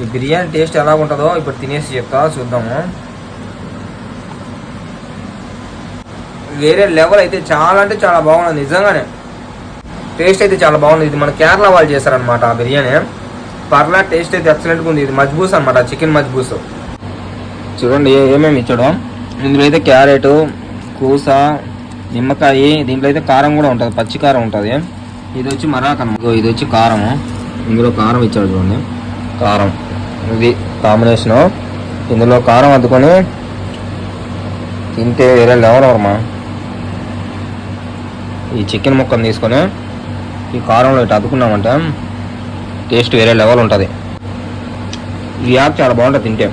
ఈ బిర్యానీ టేస్ట్ ఎలా ఉంటుందో ఇప్పుడు తినేసి చెప్తా, చూద్దాము. వేరే లెవెల్ అయితే చాలా అంటే చాలా బాగుంది నిజంగానే. టేస్ట్ అయితే చాలా బాగుంది. ఇది మన కేరళ వాళ్ళు చేశారనమాట ఆ బిర్యానీ. పర్లా టేస్ట్ అయితే ఎక్సలెంట్గా ఉంది. ఇది మజ్బూస్ అనమాట, చికెన్ మజ్బూస్. చూడండి ఏమేమి ఇచ్చాడు. ఇందులో అయితే క్యారెట్, కూస, నిమ్మకాయ, దీంట్లో అయితే కారం కూడా ఉంటుంది, పచ్చి కారం ఉంటుంది. ఇది వచ్చి మరాక్ అనమాట. ఇది వచ్చి కారము, ఇందులో కారం ఇచ్చాడు చూడండి. కారం ఇది కాంబినేషను. ఇందులో కారం అద్దుకొని తింటే వేరే లెవెల్ వర్మా. ఈ చికెన్ ముక్కను తీసుకొని ఈ కారంలో ఇటు అద్దుకున్నామంటే టేస్ట్ వేరే లెవెల్ ఉంటుంది. ఈ యాప్ చాలా బాగుంటుంది తింటే.